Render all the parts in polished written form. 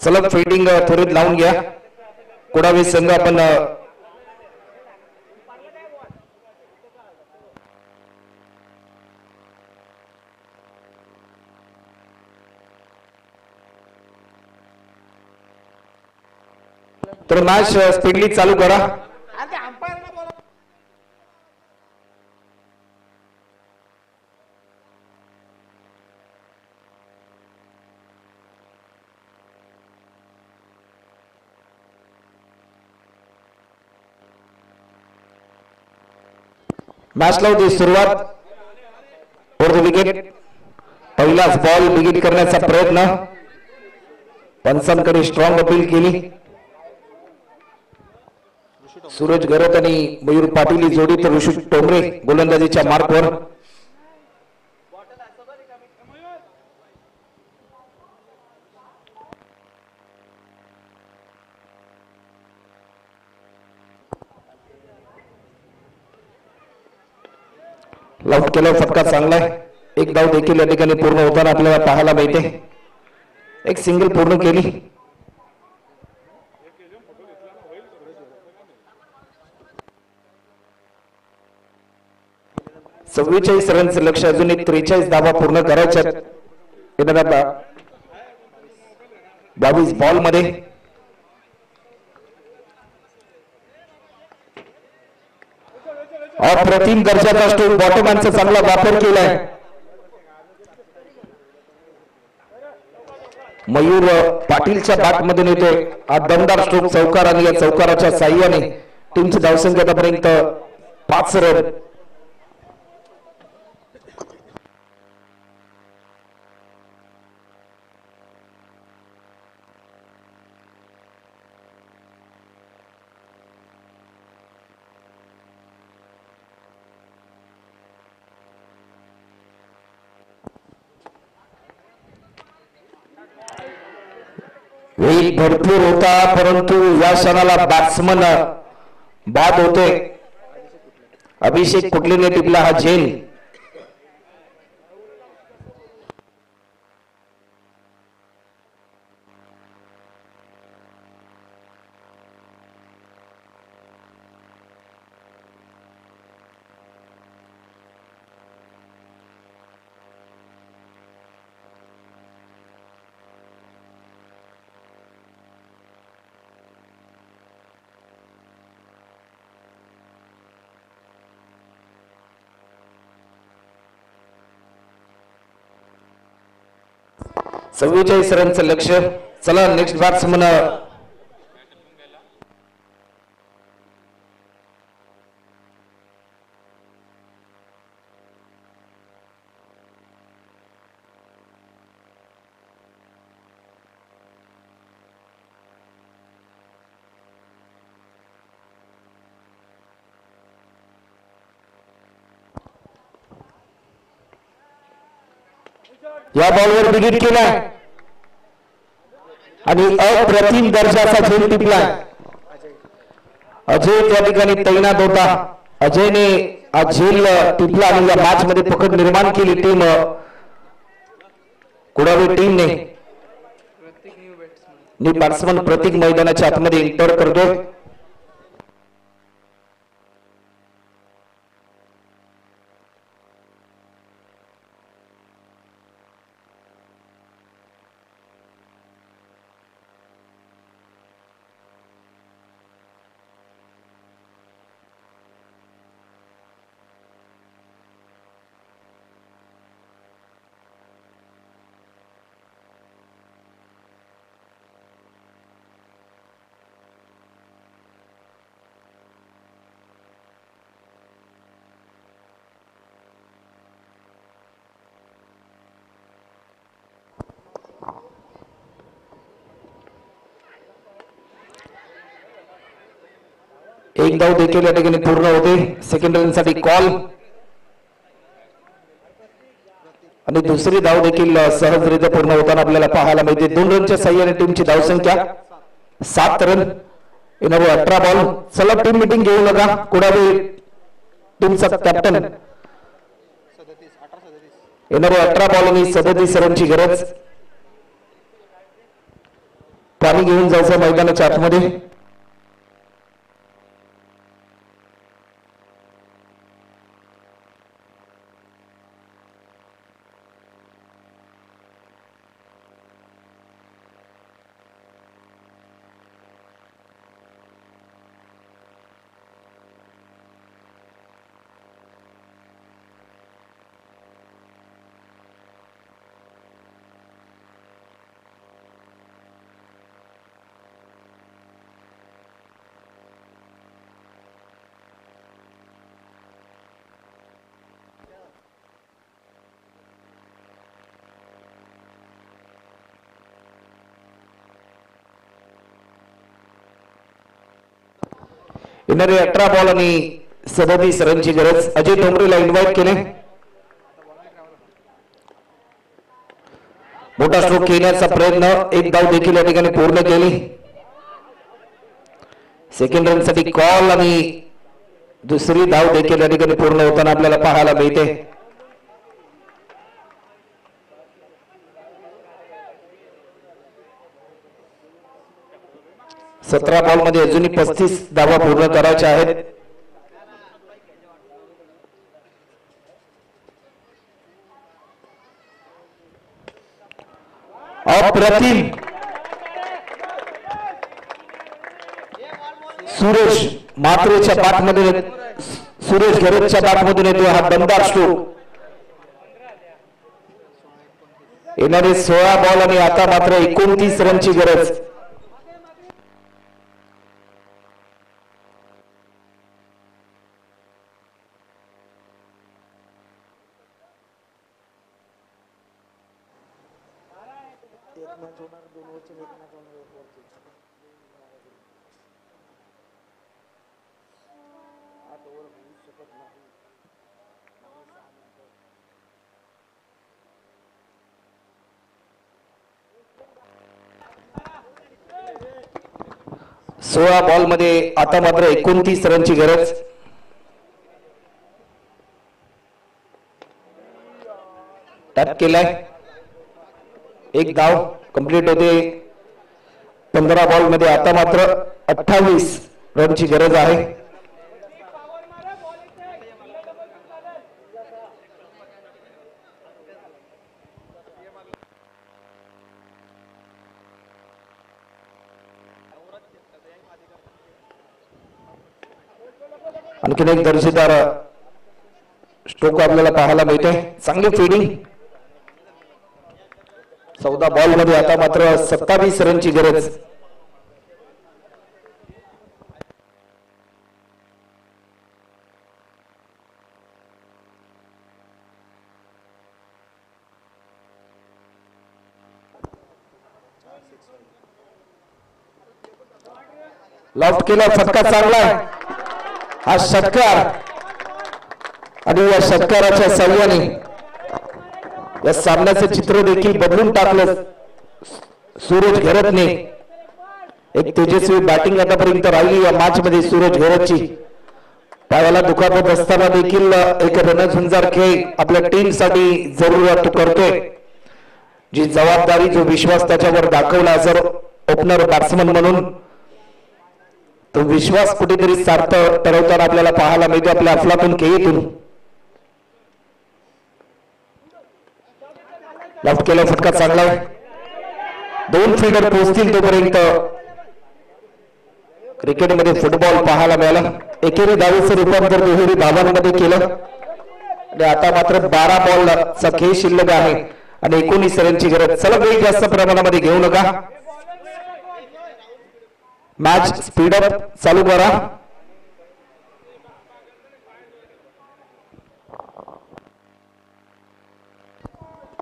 सलग फिल्डिंग त्वरित लावून घ्या. कुडावी संघ आपण तर मॅच स्पीडली चालू करा. मॅचला होती सुरुवात. Fourth wicket. पहिलाच बॉल बिगिट करण्याचा प्रयत्न. पंचांकडे स्ट्रॉंग अपील केली. सूरज गरत आणि मयूर पाटील ही जोडी तर ऋषी टोमरे गोलंदाजीच्या मार्कवर. लाऊट केला फटका चांगला आहे. एक धाव देखील या ठिकाणी पूर्ण होताना आपल्याला पाहायला मिळते. एक सिंगल पूर्ण केली. 44 रनचे लक्ष. अजून एक 43 धावा पूर्ण करायच्या. 22 बॉल मध्ये. अप्रतिम दर्जाचा स्ट्रोक. बॉटमॅनचा चांगला वापर केलाय. मयूर पाटीलच्या बॅट मधून येतोय हा दमदार स्ट्रोक चौकार आणि या चौकाराच्या साह्याने टीमची धावसंख्या आतापर्यंत 5 रन. वेग भरपूर होता परंतु या क्षणाला बॅट्समन बाद होते. अभिषेक कुठलेने टिपला हा झेल. चव्वेचाळीस रनचं लक्ष. चला नेक्स्ट बॅट्समन या बॉलवर बिगिट केला आणि अप्रतिम दर्जाचा झेल टिपलाय. अजय त्या ठिकाणी तैनात होता. अजयने हा झेल टिपला आणि या मॅच मध्ये पकड निर्माण केली टीम कुडावी टीमने. बॅट्समन प्रतीक मैदानाच्या आतमध्ये एंटर करतोय. एक धाव देखील या ठिकाणी पूर्ण होते. सेकंड रनसाठी कॉल आणि दुसरी धाव देखील सहजरित्या पूर्ण होताना आपल्याला पाहायला मिळते. 2 रनच्या साह्याने टीमची धावसंख्या 7 रन. येणारे 18 बॉल. चला टीम मीटिंग घेऊ नका. कुडावी टीमचा कॅप्टन. येणारे 18 बॉल आणि 37 रनची गरज. पाणी घेऊन जायचं मैदानाच्या आतमध्ये. येणारे 18 बॉल आणि 37 रनची गरज. अजय डोंगरेला इन्व्हाइट केले. मोठा स्ट्रोक घेण्याचा प्रयत्न, एक धाव देखील या ठिकाणी पूर्ण केली. सेकंड रन साठी कॉल आणि दुसरी धाव देखील या ठिकाणी पूर्ण होताना आपल्याला पाहायला मिळते. सतरा बॉल मध्ये अजूनही 35 धावा पूर्ण करायच्या आहेत. अप्रतिम सुरेश मात्रेच्या बॅटमध्ये, सुरेश घेरतच्या बॅटमधून येतो हा दमदार स्ट्रोक. येणारे 16 बॉल आणि आता मात्र 29 रनची गरज. सोळा बॉल मध्ये आता मात्र 29 रनची गरज. टॅप केलाय, एक धाव कंप्लीट होते. 15 बॉल मध्ये आता मात्र 28 रनची गरज आहे. आणखीन एक दर्जेदार स्ट्रोक आपल्याला पाहायला मिळते. चांगली फिल्डिंग. 14 बॉल मध्ये आता मात्र 27 रनची गरज. लॉफ्ट केला, फटका चांगला आहे. हा षटकार आणि या षटकाराच्या साह्याने या सामन्याचे चित्र देखील बदलून टाकलं. सूरज घेरतने एक तेजस्वी बॅटिंग आतापर्यंत राहिली या मॅच मध्ये. सूरज घेरतची पायाला दुखापत असताना देखील एक रणझुंजार खेळ आपल्या टीम साठी जरूर करतोय. जी जबाबदारी, जो विश्वास त्याच्यावर दाखवला जर ओपनर बॅट्समन म्हणून, तो विश्वास कुठेतरी सार्थ ठरवताना आपल्याला पाहायला मिळतो आपल्या अफलातून खेळीतून. लेफ्ट केला, फटका चांगला आहे. 2 फिल्डर पोहोचतील तोपर्यंत क्रिकेटमध्ये फुटबॉल पाहायला मिळाला. एकेरी धावेचं रूपांतर दुहेरी धावांमध्ये केलं आणि आता मात्र 12 बॉलचा खेळ शिल्लक आहे आणि 19 रनची गरज. चला वेळ जास्त प्रमाणामध्ये घेऊ नका, मॅच स्पीडअप चालू करा.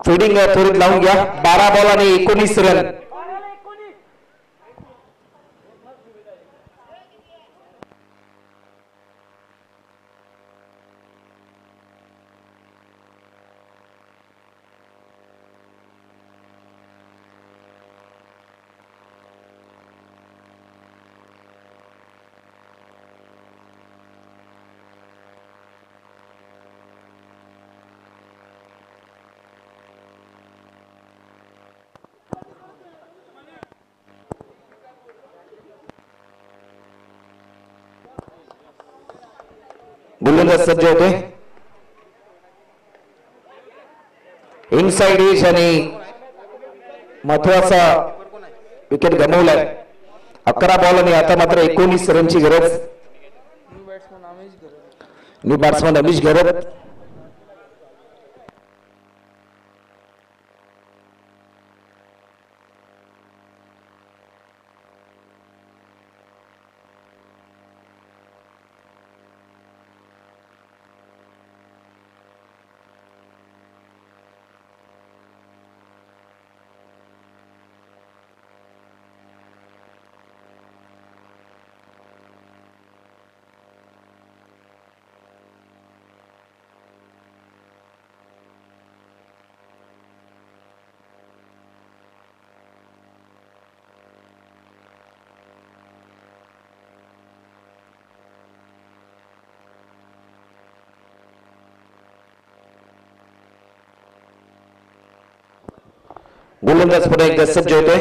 फिल्डिंग त्वरित लावून घ्या. 12 बॉल आणि 19 रन. गोलंदाज सज्ज होते. इनसाइड एज आणि महत्वाचा विकेट गमावलाय. 11 बॉल आणि आता मात्र 19 रनची गरज. न्यू बॅट्समन अमिश गरत. गोलंदाज पुढे एकदा सज्ज होते.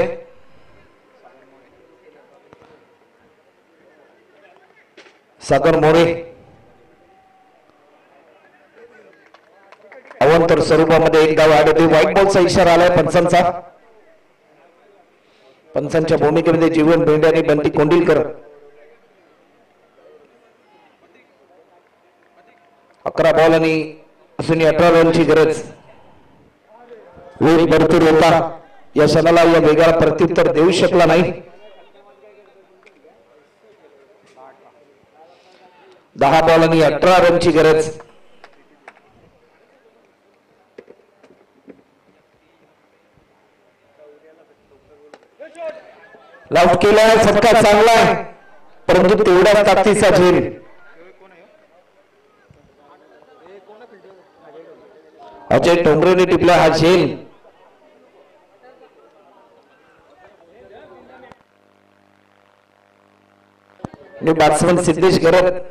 सागर मोरे अवंतर स्वरूपामध्ये एक धाव आढळते. व्हाईट बॉलचा इशारा आलाय पंचांचा. पंचांच्या भूमिकेमध्ये जीवन भेंडे आणि बंटी कोंडिलकर. 11 बॉल आणि अजून 18 रनची गरज. वेग भरपूर होता. या क्षणाला या वेगाला प्रत्युत्तर देऊ शकला नाही. 10 बॉल आणि 18 रनची गरज. लाऊट केलाय. फटका चांगला आहे परंतु तेवढाच ताकदीचा झेल. अजय टोंगरेने टिपला हा झेल. बॅट्समन सिद्धेश गरत.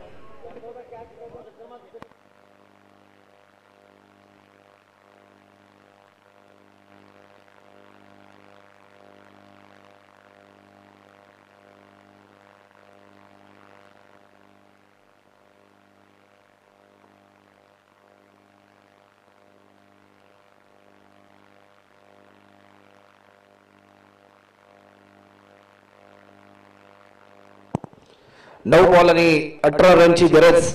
नऊ बॉल आणि 18 रनची गरज.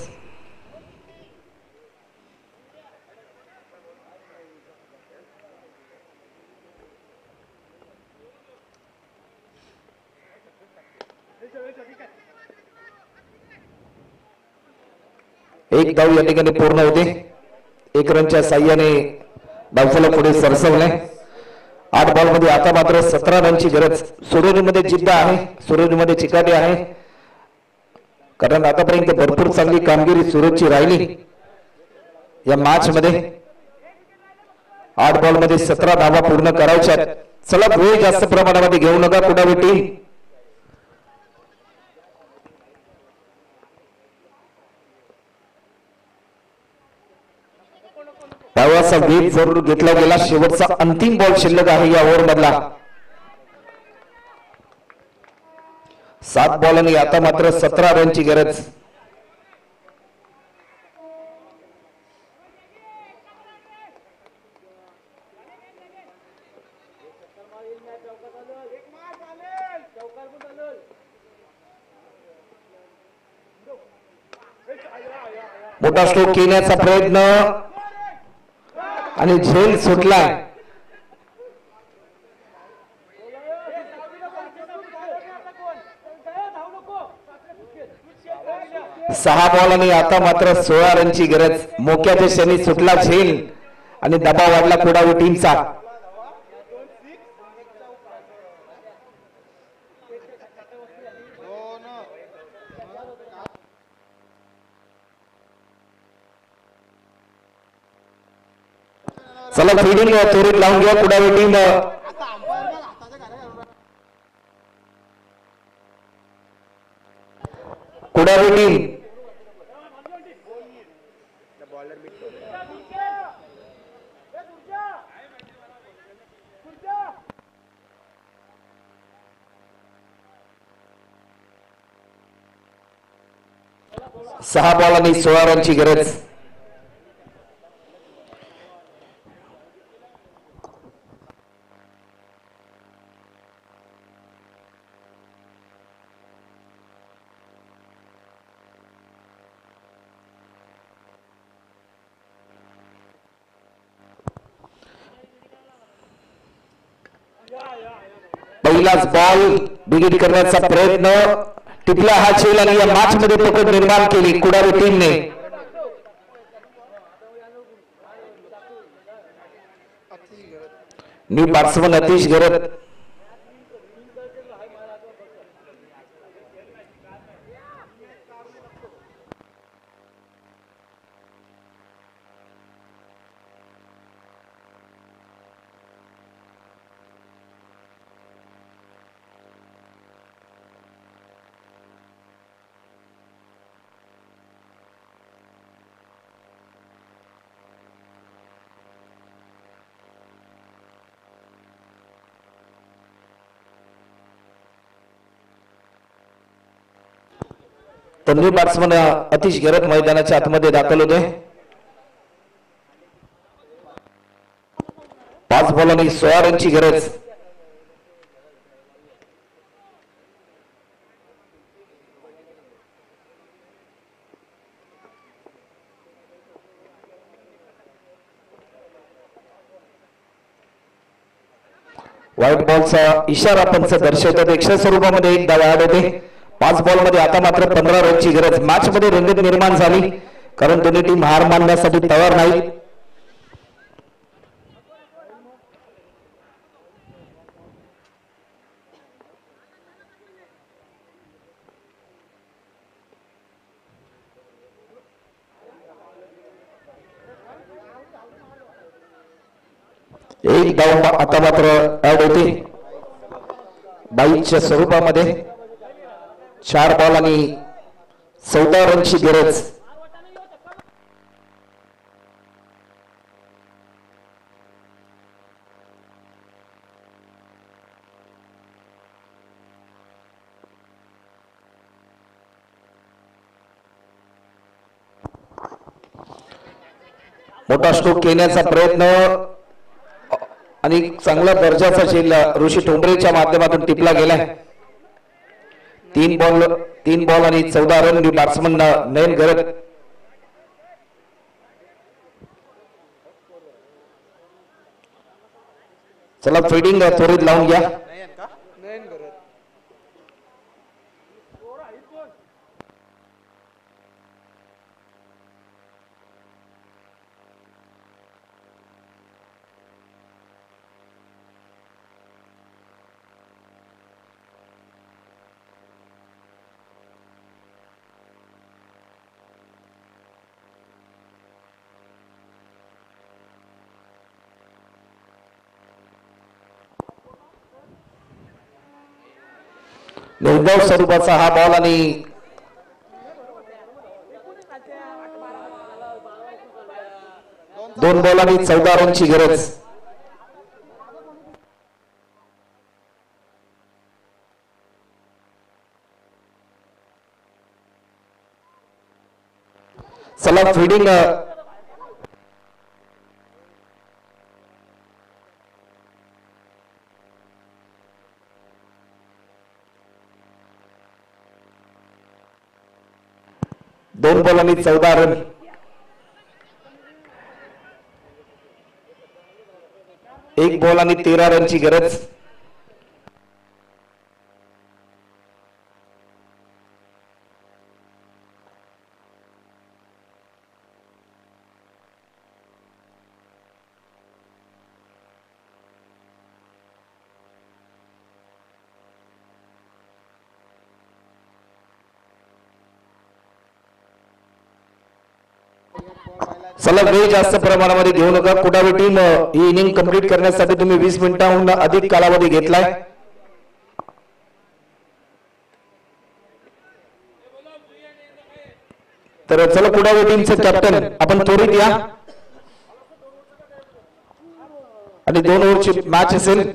एक धाव या ठिकाणी पूर्ण होते. 1 रनच्या साह्याने डावफला पुढे सरसवले. 8 बॉल मध्ये आता मात्र 17 रनची गरज. सुरेरीमध्ये जिद्द आहे. सुरेरीमध्ये चिकाटी आहे. कारण आतापर्यंत भरपूर चांगली कामगिरी सुरतची राहिली या मॅच मध्ये. 8 बॉल मध्ये 17 धावा पूर्ण करायच्या. चला वेळ जास्त प्रमाणामध्ये घेऊ नका कुडावी टीम. धावाचा वेग जरूर घेतला गेला. शेवटचा अंतिम बॉल शिल्लक आहे या ओव्हर मधला. 7 बॉल आणि आता मात्र 17 रनची गरज. मोठा स्ट्रोक घेण्याचा प्रयत्न आणि झेल सुटलाय. 6 बॉल आणि आता मात्र 16 रनची गरज. मोक्याच्या क्षणी सुटला झेल आणि दबाव वाढला कुडावी टीमचा. चला फिल्डिंग त्वरित लावून घ्या कुडावी टीम. कुडावी टीम 6 बॉल आणि 16 रनची गरज. पहिलाच बॉल बिगिट करण्याचा प्रयत्न, टिपला हा चेल आणि या मॅच मध्ये पकड निर्माण केली कुडावी टीमने. न्यू बॅट्समन अतिश गरत. तर न्यू बॅट्समन अतिश गरत मैदानाच्या आतमध्ये दाखल होते. 5 बॉल आणि 16 रनची गरज. व्हाईट बॉलचा इशारा पंच दर्शवतात. 100 स्वरूपामध्ये एक धाव ऍड होते. 5 बॉल मध्ये आता मात्र 15 रनची गरज. मॅच मध्ये रंगत निर्माण झाली कारण दोन्ही टीम हार मानण्यासाठी तयार नाही. एक धाव आता मात्र ऍड होते 22च्या स्वरूपामध्ये. 4 बॉल आणि 14 रनची गरज. मोठा स्ट्रोक घेण्याचा प्रयत्न आणि चांगला दर्जाचा झेल ऋषी ठोंबरेच्या माध्यमातून टिपला गेलाय. 3 बॉल आणि 14 रन. बॅट्समन नयन गरत. चला फिल्डिंग त्वरित लावून घ्या. निर्धाव स्वरूपाचा हा बॉल आणि 2 बॉल आणि 14 रनची गरज. चला फिल्डिंग दोन बॉल आणि 14 रन. एक बॉल आणि 13 रनची गरज. चला वेळ जास्त प्रमाणामध्ये घेऊ नका. कुडावी टीम ही इनिंग कंप्लीट करण्यासाठी तुम्ही 20 मिनिटांहून अधिक कालावधी घेतलाय. तर चला कुडावी टीमचे कॅप्टन आपण त्वरित या आणि 2 ओव्हरची मॅच असेल.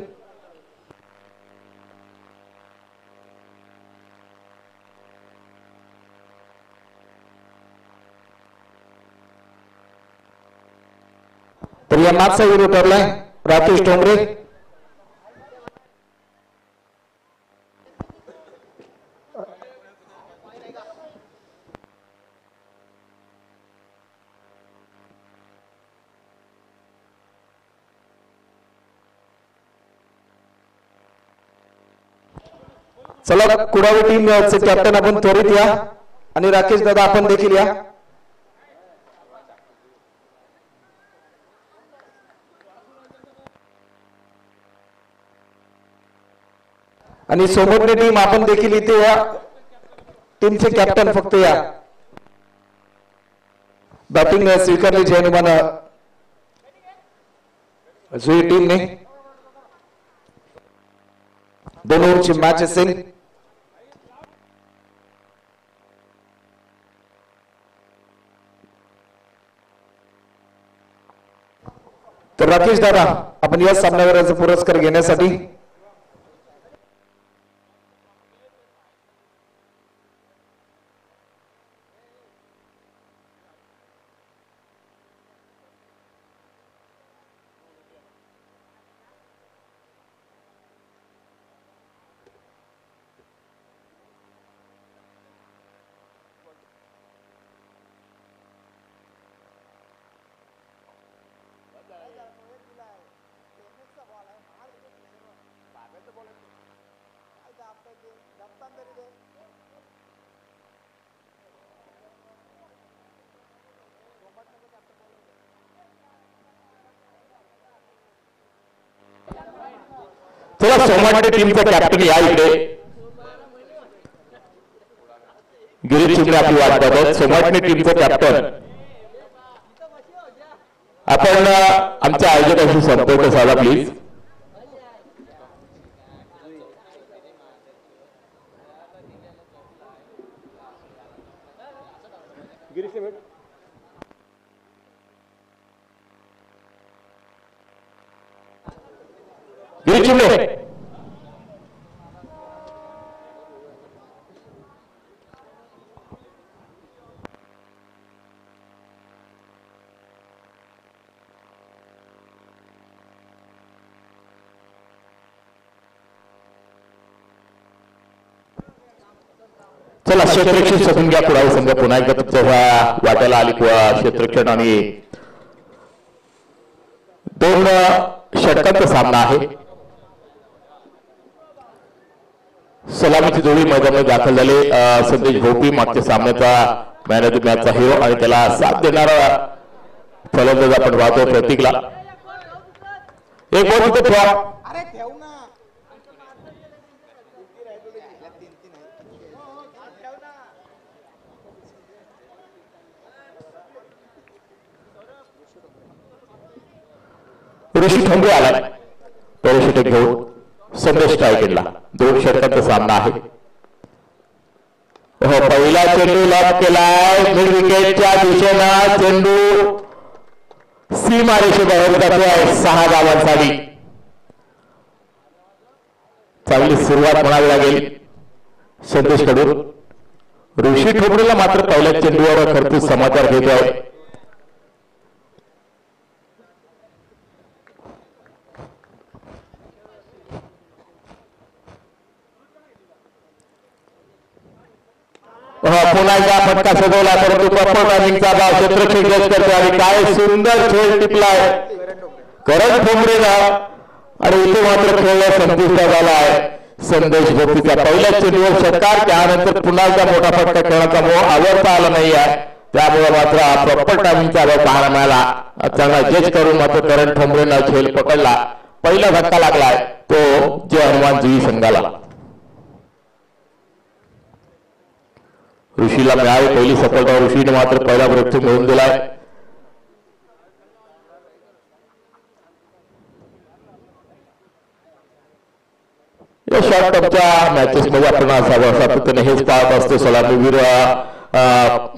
या मागचा वीर उतरलाय राकेश ठोंबरे. चला कुडावी टीम चे कॅप्टन आपण त्वरित या आणि राकेश दादा आपण देखील या. आणि सोबतची टीम आपण देखील इथे या. टीमचे कॅप्टन फक्त या. बॅटिंग स्वीकारली जयनिमान जुई टीमने. 2 ओव्हरची मॅच असेल. तर राकेश दादा आपण या सामन्यावरचा पुरस्कार घेण्यासाठी चला सोमाटे टीमचा कॅप्टन या इकडे. गिरीश चिमणे आपली वाट बघत. सोमाटे टीमचा कॅप्टन आपण आमच्या आयोजकांशी संपर्क साधा प्लीज. गिरीश चिमणे चला क्षेत्ररक्षण शोधून घ्या. कुडावी संघ पुन्हा एकदा तुमच्या वाट्याला आली क्षेत्ररक्षण आणि 2 षटकांचा सामना आहे. सलामीची जोडी मैदानात दाखल झाले. संदेश भोपी मागच्या सामन्याचा मॅन ऑफ द मॅचचा हिरो आणि त्याला साथ देणारा फलंदाज आपण पाहतो प्रतीकला. एक बॉल तिथे ठेवा. ऋषी ठोंबरे आलाय. पहिला षटक घेऊन संदेश स्ट्रायकिंगला. 2 षटकांचा सामना आहे. पहिला चेंडू लॉक केलाय. मिड विकेटच्या दिशेनं चेंडू सीमारेषे बाहेर जातोय 6 धावांसाठी. चांगली सुरुवात म्हणावी लागेल संदेश कडून. ऋषी ठोंबरेला मात्र पहिल्या चेंडूवर खरपूस समाचार घेतोय. पुन्हा एकदा फटका सजवला परंतु प्रॉपर टायमिंगचा भाव क्षेत्ररक्षक जज करतो आणि काय सुंदर खेळ टिपलाय करण ठोंबरेला. आणि इथे मात्र खेळ संपुष्टात आलाय. संदेश भोपीचा पहिल्या चेंडूवर षटकार. त्यानंतर पुन्हा एकदा मोठा फटका खेळण्याचा मोह आवडता आला नाही आहे. त्यामुळे मात्र प्रॉपर टायमिंगचा भाव पाहायला मिळाला. चांगला जज करून मात्र करण ठोंबरेला खेळ पकडला. पहिला धक्का लागलाय तो जय हनुमान जुई संघाला. ऋषीला मिळाली पहिली सफलता. ऋषीने मात्र पहिला ब्रेकथ्रू मिळवून दिलाय. या शॉर्ट टर्मच्या मॅचेस मध्ये आपण सातत्याने हेच पाहत असतो. सलामीवीर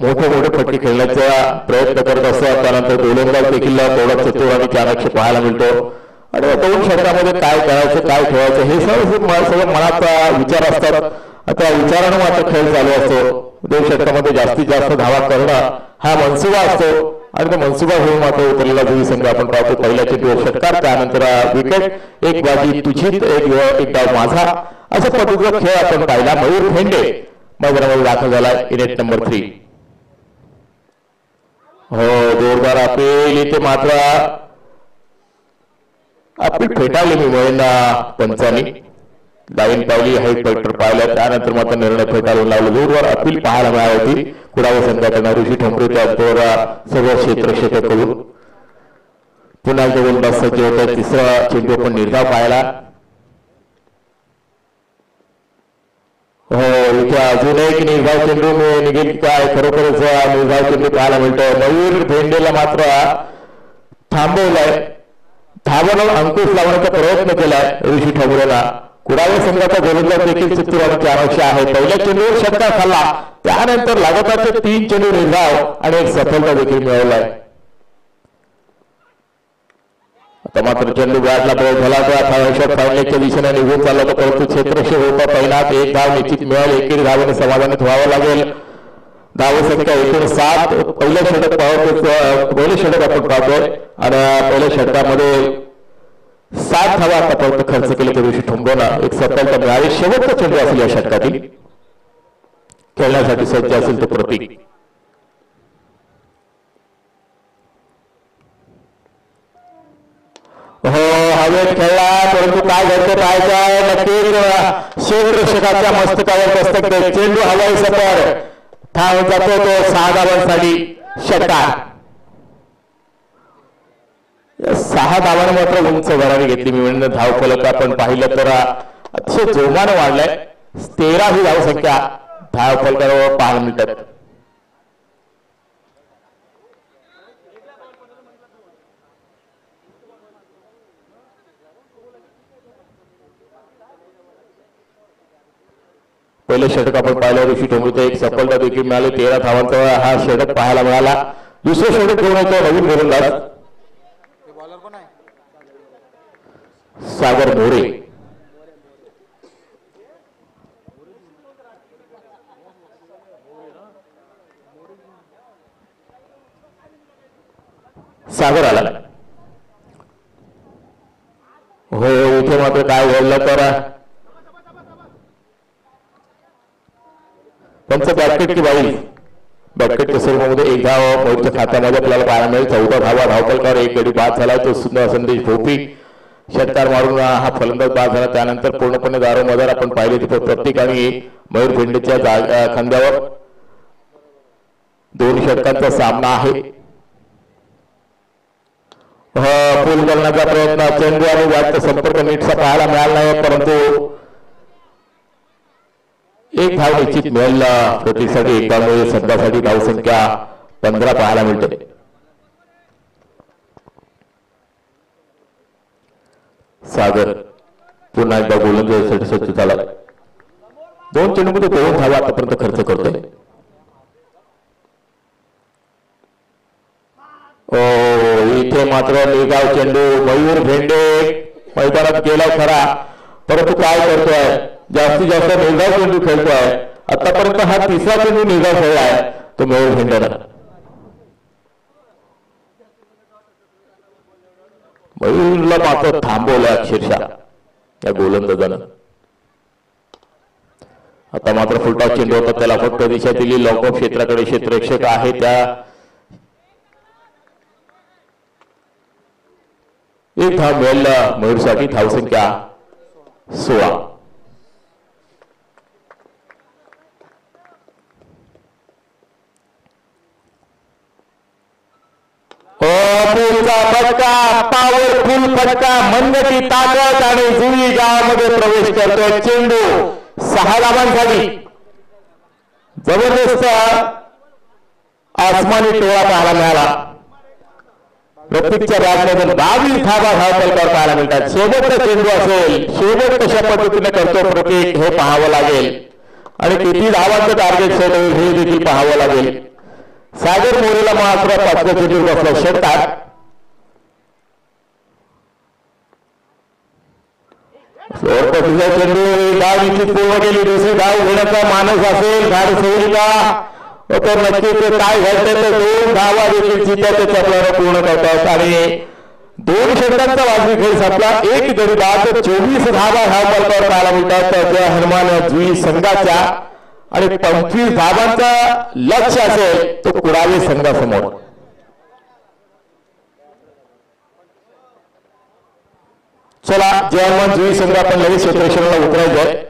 मोठे फटके खेळण्याचा प्रयत्न करत असतो. त्यानंतर गोलंदाज देखील तेवढा चतुर आणि चाणक्य पाहायला मिळतो. आणि 2 षटकामध्ये काय करायचं काय ठेवायचं हे सगळं मनात विचार असतात. आता विचारानं मात्र खेळ चालू असतो. 2 षटकामध्ये जास्तीत जास्त धावा करणं हा मनसुबा असतो. आणि तो मनसुबा होऊन मात्र उतरलेला जुई संघ आपण पाहतो. पहिल्या चेंडूवर षटकार, त्यानंतर विकेट, एक बाजी तुझी एक डाव माझा, अशा पद्धतीचा खेळ आपण पाहिला. मयूर भेंडे मैदानामध्ये दाखल झाला इनेट नंबर 3. हो, जोरदार अपील. इथे मात्र अपील फेटाळली मी महेंद्र पंचांनी. लाईन पावली, हाईट पॉइंटर पाहिलं, त्यानंतर मात्र निर्णय फेटाळून लावला. जोरदार अपील पाहायला मिळाली होती कुडाळ संघाकडून. ऋषी ठोंबरे सर्व क्षेत्र करून पुन्हा गोलंदाज सज्ज होत आहे. तिसरा चेंडू पण निर्धाव पाहिला. हो, इथे अजून एक निर्धाव चेंडू निघेल काय, खरोखरच निर्धाव चेंडू पाहायला मिळतो. मयूर भेंडेला मात्र थांबवलाय, धावांवर अंकुश लावण्याचा प्रयत्न केलाय ऋषी ठोंबरेला. कुडाळ संघाचा गोलंदाज देखील चित्तूरची अपेक्षा आहे. पहिल्या चेंडूवर षटकार खाल्ला, त्यानंतर लगातारचे 3 चेंडू निर्धाव आणि एक सफलता देखील मिळवलाय. आता मात्र चेंडू बॅटला बॉल झाला तर फायनलच्या दिशेने निघून चालला होता, परंतु क्षेत्रक्षेप होता. पहिल्यात एक धाव निश्चित मिळाली. एकेरी धावाने समाधानित व्हावं लागेल. धावसंख्या एकूण 7. पहिलं षटक पहिलं षटक आपण पाहतोय आणि पहिल्या षटकामध्ये 7 धावा आतापर्यंत खर्च केले तर ऋषी ठोंबरेला एक सफलता मिळाली. शेवटचा चेंडू असेल या षटकातील. खेळण्यासाठी सज्ज असेल तो प्रतीक. हो, हवेत खेळला, परंतु काय घडतं पाहायचं आहे. नक्कीच क्षेत्ररक्षकाच्या मस्तकावर दस्तक दे. चेंडू हवाई सफर थांबून जातो तो 6 धावांसाठी. षटकार 6 धावांनी मात्र उंच भरारी घेतली. मी म्हणून धावफलक आपण पाहिलं तर अतिशय जोमानं वाढलाय. 13 ही धावसंख्या धावफलकावर पाहायला मिळतात. पहिलं षटक आपण पाहिलं ऋषी ठोंबरेचं एक सफलता देखील मिळाली. 13 धावांचा हा षटक पाहायला मिळाला. दुसरं षटक घेऊन येतो नवीन गोलंदाज सागर मोरे. सागर आला. हो, इथे मात्र काय घडलं तर त्यांचं बॅटकेट की बाई बॅटकेटच्या स्वरूपामध्ये एक धाव मोहितच्या खात्यामध्ये आपल्याला पाहायला मिळेल. 14 धावा धावफलकावर एक गडी बाद झाला. तो सुंदर संदेश भोपी षटकार मारून हा फलंदाज बाद झाला. त्यानंतर पूर्णपणे दारोमदार आपण पाहिले तिथे प्रत्येक आणि मयूर भेंडेच्या खांद्यावर 2 षटकांचा सामना आहे. पूल करण्याचा प्रयत्न, चेंडू आणि बॅटचा संपर्क नीटचा पाहायला मिळाला नाही, परंतु एक धाव निश्चित मिळेल प्रतीकसाठी. एकामुळे सध्यासाठी धावसंख्या 15 पाहायला मिळते. सागर पुन्हा एकदा गोलंदाजीसाठी सज्ज झाला. 2 चेंडूमध्ये 2 धावा आतापर्यंत खर्च करतोय. इथे मात्र निगाव चेंडू. मयूर भेंडे मैदानात गेला खरा, परंतु काय करतोय, जास्तीत जास्त निगाव चेंडू खेळतोय. आतापर्यंत हा 3रा चेंडू निगाव खेळलाय तो मयूर भेंडेला. मयूरला मात्र थांबवलं अक्षरशः या गोलंदाजानं. आता मात्र फुलटॉस चेंडू होता, त्याला फक्त दिशा दिली. लॉक ऑफ क्षेत्राकडे क्षेत्ररक्षक आहे त्या एक धाव मिळाला मयूरसाठी. धावसंख्या 16. फटका, पॉवरफुल फटका, मनगटी ताकद आणि जुई गावामध्ये प्रवेश करतोय. चेंडू 6 धावांसाठी जबरदस्त आसमानी टोळा पाहायला मिळाला. प्रत्येकच्या बॅटमधून 22 धावा धावफलकावर पाहायला मिळतात. शेवटचा चेंडू असेल, शेवट कशा पद्धतीने करतो प्रत्येक हे पाहावं लागेल आणि किती धावांचं टार्गेट सेट होईल हे देखील पाहावं लागेल. सागर मोरेला मात्र 5व्या चेंडू बसला षटकार. चेंडू धाव निश्चित पूर्ण केली. दुसरी धाव घेण्याचा मानस असेल धाडस होईल का? तर नक्कीच काय घडतंय तर 2 धावा देखील चित्याच्या चपलावर पूर्ण करतात आणि 2 षटकांचा वाजवी खेळ संपला. 1 गडी बाद 24 धावा धावपलकावर पाहायला मिळतात जय हनुमान जुई संघाच्या आणि 25 धावांचा लक्ष्य असेल तो कुडावे संघासमोर. चला जय हनुमान जुई संघ आपण लगेच क्षेत्ररक्षणाला उतरायचं आहे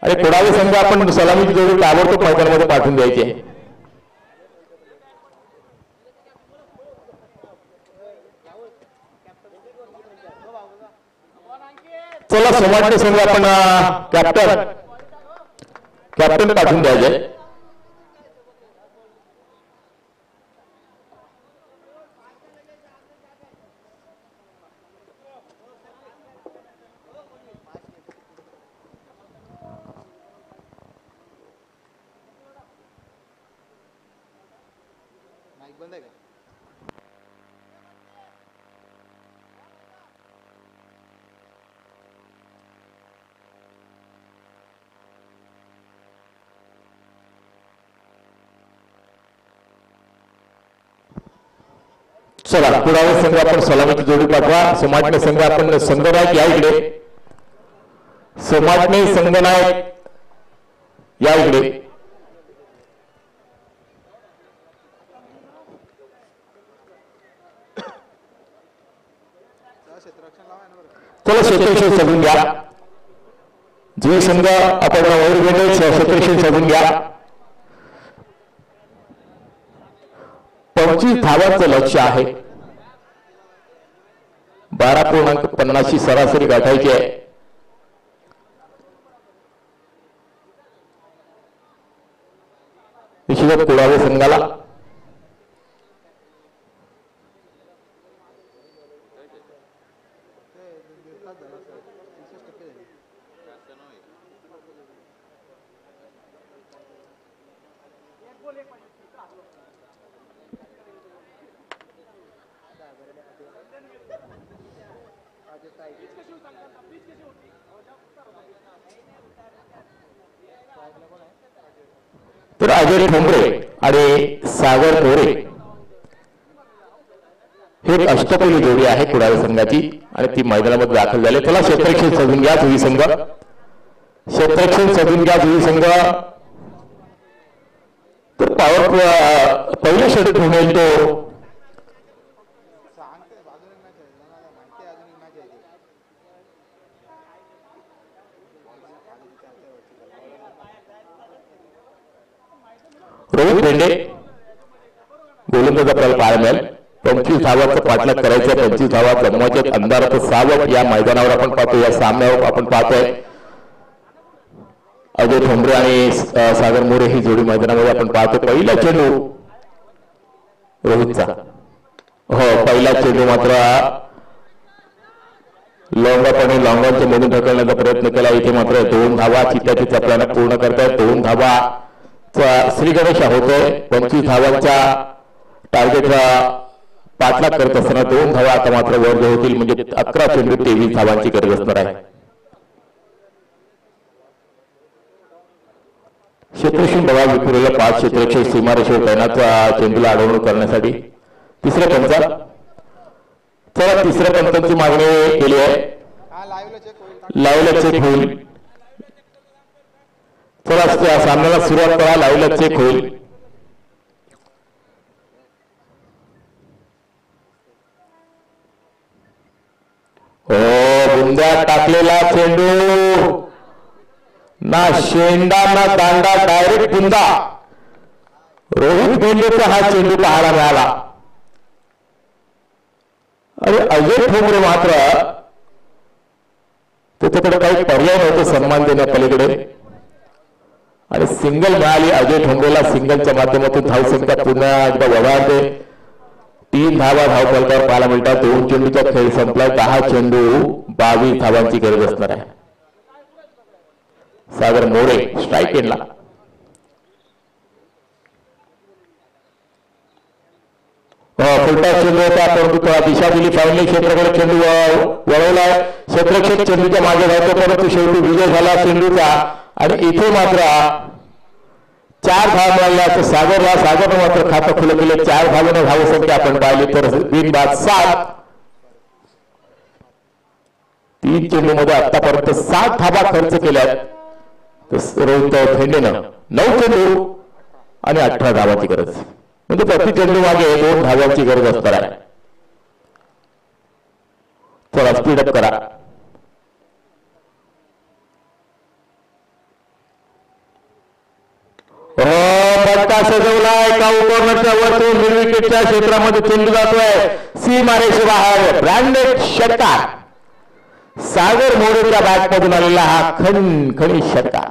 आणि कुडावे संघ आपण सलामीची जोडी ताबडतोब मैदानामध्ये पाठवून द्यायची आहे. चला सोमाटणे संघ आपण कॅप्टन पाठवून द्यायचे. चला कुडावे संघ आपण सलामीची जोडी पाठवा. सोमाटणे संघ आपण संघनायक या इकडे. सोमाटणे संघनायक या इकडे. चला क्षेत्ररक्षण सजून घ्या. जुई संघ आपण वैर क्षेत्ररक्षण सजून घ्या. 25 धावांचं लक्ष्य आहे. 12.50 सरासरी गाठायची आहे. निश्चितच कुडावे संघाला तर अजय ठोंबरे आणि सागर मोरे हे एक अष्टपैलू जोडी आहे कुडावे संघाची आणि ती मैदानामध्ये दाखल झाली. चला क्षेत्ररक्षण सजून घ्या जुई संघ. क्षेत्ररक्षण सजून घ्या जुई संघ. तर पॉवर पहिलं षटक होईल तो रोहित भेंडे गोलंदाज आपल्याला पाहायला मिळेल. 25 धावांचा पाठलाग करायचा. 25 धावा जमवायच्या. अंधारात सावट या मैदानावर आपण पाहतो. या सामन्यावर आपण पाहतोय अजय ठोंबरे आणि सागर मोरे ही जोडी मैदानामध्ये आपण पाहतो. पहिला चेंडू रोहितचा. हो पहिला चेंडू मात्र लॉंगापणे लॉंगांच्या मधून ढकलण्याचा प्रयत्न केला. इथे मात्र 2 धावा चित्याची चपलाने पूर्ण करतायत. 2 धावा श्री गणेश होतोय. 25 धावांच्या टार्गेटला पाठलाग करत असताना 2 धावा आता मात्र वर्ग होतील. म्हणजे 11 चेंडू 23 धावांची गरज असणार आहे. क्षेत्ररक्षण दबाव विखुरलेला 5 क्षेत्ररक्षक सीमारेषेवर तैनात चेंडूला अडवणूक करण्यासाठी. तिसऱ्या पंचा. चला तिसऱ्या पंचांची मागणी केली आहे. लाईव्हला चेक होईल. चला सामन्याला सुरुवात करा. लाईव्हला चेक होईल. बुंद्यात टाकलेला चेंडू ना शेंडा ना दांडा डायरेक्ट बुंदा. रोहित भेंडेचा हा चेंडू पाहायला मिळाला. अरे अजय ठोंबरे मात्र त्याच्याकडे काही पर्याय नव्हते सन्मान देण्यापलीकडे आणि सिंगल मिळाली. अजय ठोंबरेला सिंगलच्या माध्यमातून धावसंख्या पुन्हा एकदा वधारते. 3 धावा धावफलकावर पाहायला मिळतात. 2 चेंडूचा खेळ संपलाय. 10 चेंडू 22 धावांची गरज असणार आहे. सागर मोरे स्ट्राईक एंडला. फुलटा चेंडू होता परंतु दिशा दिली पाहिजे. क्षेत्राकडे चेंडू वळवलाय. क्षेत्ररक्षक चेंडूच्या मागे धावतो परंतु शेवटी विजय झाला चेंडूचा आणि इथे मात्र 4 धावा मिळाल्या तर सागरनं मात्र खातं खुलं केलं. 4 धावेने धावसंख्या आपण पाहिली तर बिनबाद 7. 3 चेंडूमध्ये आतापर्यंत 7 धावा खर्च केल्यात. रोहित फेंडेनं 9 चेंडू आणि 18 धावांची गरज. म्हणजे प्रति चेंडू मागे 2 धावांची गरज असणार आहे. थोडा स्पीडअप करा. फटका सजवलाय काऊ कॉर्नरच्या वरतून मिड विकेटच्या क्षेत्रामध्ये चेंडू जातोय सीमारेषे बाहेर. ब्रँडेड षटकार सागर मोरेच्या बॅटमधून आलेला हा खणखणी षटकार.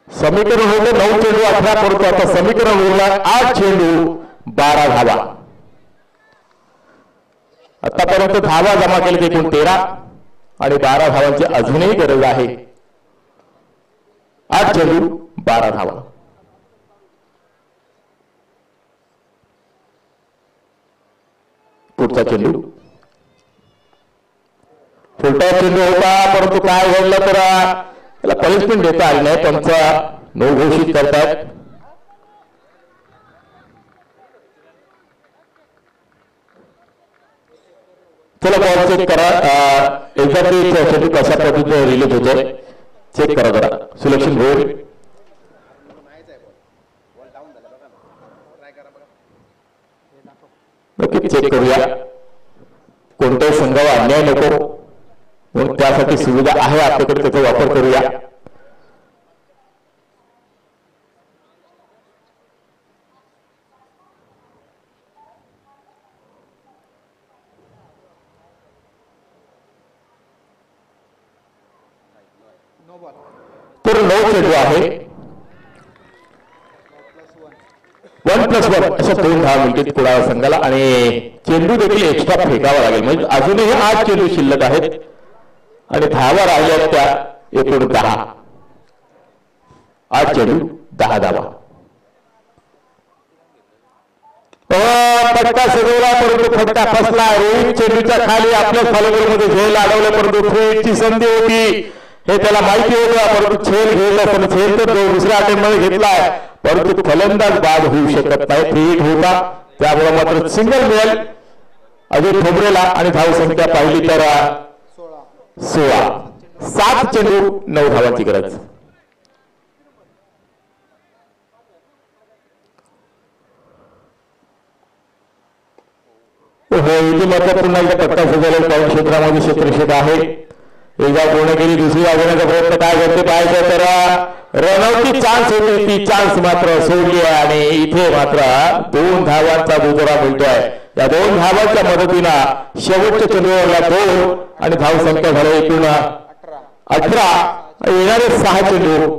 समीकरण होतं 9 चेंडू 18 परंतु आता समीकरण उरला 8 चेंडू 12 धावा. आतापर्यंत धावा जमा केले एकूण 13 आणि 12 धावांची अजूनही गरज आहे. 8 चेंडू 12 धावा. पुढचा चेंडू फुलटा चेंडू होता परंतु काय घडलं तर त्याला पनिशमेंट देता आली नाही. पंचा नो घोषित करतात. चला बॉल चेक करा. एक्झॅक्टली चेंडू कशा पद्धतीने रिलीज होतोय चेक करा जरा. सिलेक्शन बोर्ड नक्की चेक करूया. कोणत्याही संघावर अन्याय नको म्हणून त्यासाठी सुविधा आहे आपल्याकडे त्याचा वापर करूया. तर 9 चेंडू आहे. 1+1 अशा 2 धावा मिळतील कुडाळ संघाला आणि चेंडू देखील एक्स्ट्रा फेकावा लागेल. म्हणजे अजूनही 8 चेंडू शिल्लक आहेत आणि धावा राहिल्या त्या एकूण 10. 8 चेंडू 10 धावा. फटका सजवला परंतु फटका फसला. रोहित चेंडूच्या खाली आपल्या फलंदाजीमध्ये झेल अडवलं परंतु फ्रीची संधी होती हे त्याला माहिती होतं परंतु झेल घेतला. पण झेल तर दुसऱ्या अटेम्प्टमध्ये घेतलाय परंतु फलंदाज बाद होऊ शकत नाही. फ्री हिट होता त्यामुळे मात्र सिंगल मिळेल अजय ठोबरेला आणि धावसंख्या पाहिली तर 16. 7 चेंडू 9 धावांची गरज. हो इथे मात्र पुन्हा एकदा पट्टा सजवला. पॉईंट क्षेत्रामध्ये क्षेत्रक्षेत्र आहे. एकदा पूर्ण केली दुसरी वाजवण्याचा प्रयत्न काय करते पाहायचं तर रनआउटची चान्स होती. ती चान्स मात्र सोडली आहे आणि इथे मात्र 2 धावांचा दुजोरा मिळतोय. या 2 धावांच्या मदतीनं शेवटच्या चेंडूवरला 2 आणि धावसंख्या झाली एकूण 18. येणारे 6 चेंडू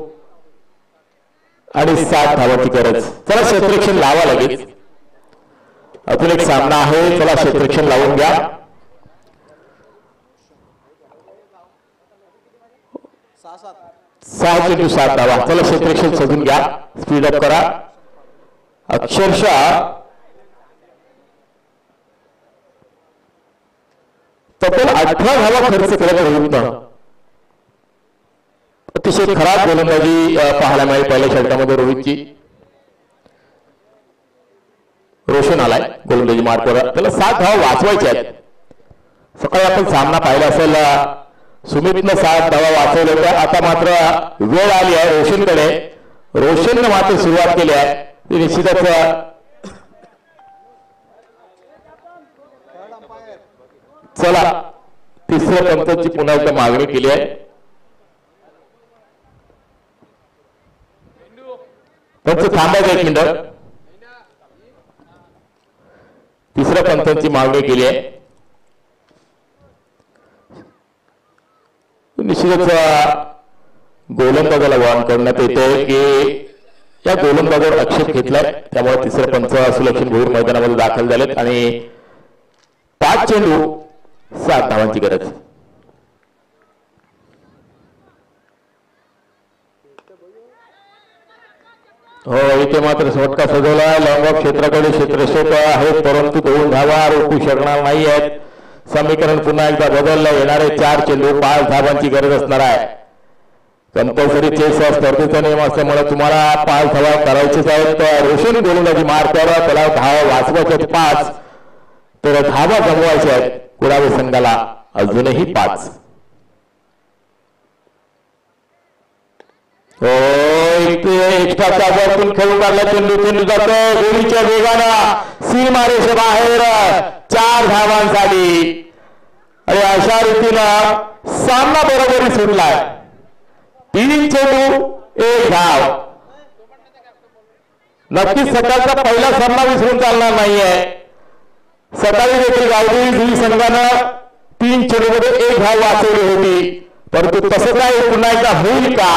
आणि 7 धावांची गरज. चला क्षेत्ररक्षण लावा लगेच. अजून एक सामना आहे. चला क्षेत्ररक्षण लावून घ्या. 6 चेंडू 7 धावा. चला क्षेत्ररक्षण शोधून घ्या. स्पीडअप करा. अक्षरशः तब्बल 18 धावा खर्च केला रोहितनं. अतिशय खराब गोलंदाजी पाहायला मिळाली पहिल्या षटकामध्ये रोहितची. रोशन आलाय गोलंदाजी मार्कवर. त्याला 7 धावा वाचवायच्या आहेत. सकाळी आपण सामना पाहिला असेल सुमितनं 7 धावा वाचवल्या होत्या. आता मात्र वेळ आली आहे रोशनकडे. रोशननं मात्र सुरुवात केली आहे. ती निश्चितच चला तिसऱ्या पंचाची पुन्हा एकदा मागणी केली आहे. पंच थांबायचं 1 मिनिट. तिसऱ्या पंचांची मागणी केली आहे. निश्चितच गोलंदाजाला वळण करण्यात येते की या गोलंदाजावर आक्षेप घेतलाय त्यामुळे तिसरे पंच सुलक्षण भोईर मैदानामध्ये दाखल झालेत आणि 5 चेंडू 7 धावांची गरज. हो इथे मात्र फटका सजवला. लॉंग क्षेत्राकडे क्षेत्रक्षेत्र आहेत परंतु 2 धावा रोखू शकणार नाही आहेत. समीकरण पुन्हा एकदा बदललं. येणारे 4 चेंडू 5 धावांची गरज असणार आहे. कंपल्सरी चेस या स्पर्धेचा नियम असल्यामुळे तुम्हाला 5 धावा करायचीच आहेत. तर रोशन गोलंदाजी मारताना त्याला धावा वाचवायचे 5, तर धावा जमवायच्या आहेत कुडावे संघाला अजूनही 5. एक्स्ट्राच्या बॉलतून खेळून काढला चेंडू जातो गोळीच्या वेगानं सीमारेषे बाहेर 4 धावांसाठी. आणि अशा रीतीनं सामना बरोबरी सुटलाय. 3 चेंडू 1 धाव. नक्कीच सकाळचा पहिला सामना विसरून चालणार नाहीये. सकाळी देखील गावदेवी जुई संघानं 3 चेंडूमध्ये 1 धाव वाचवली होती. परंतु तसं काय पुन्हा एकदा होईल का,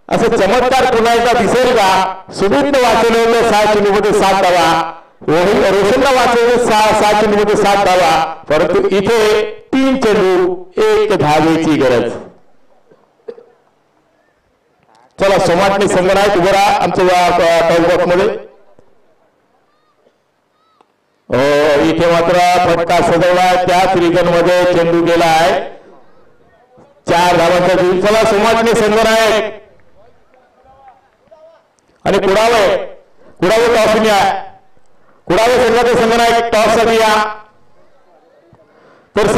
असं चमत्कार पुन्हा एकदा दिसेल का? सुमितने वाचवले होते 6 चेंडूमध्ये 7 धावा, रोशनला वाचवले 6 चेंडूमध्ये 7 धावा, परंतु इथे 3 चेंडू 1 धावेची गरज. चला सोमाटणे संघ नायक उभं राहा आमच्या टॉस बॉक्स मध्ये. इथे मात्र फटका सजवला, त्याच रिजन मध्ये चेंडू गेलाय. 4 धावांचा जीव. चला सोमाटणे संघ नायक आणि कुडावे टॉस घ्या. कुडावे संघाचे संघ नायक टॉस साठी या. तर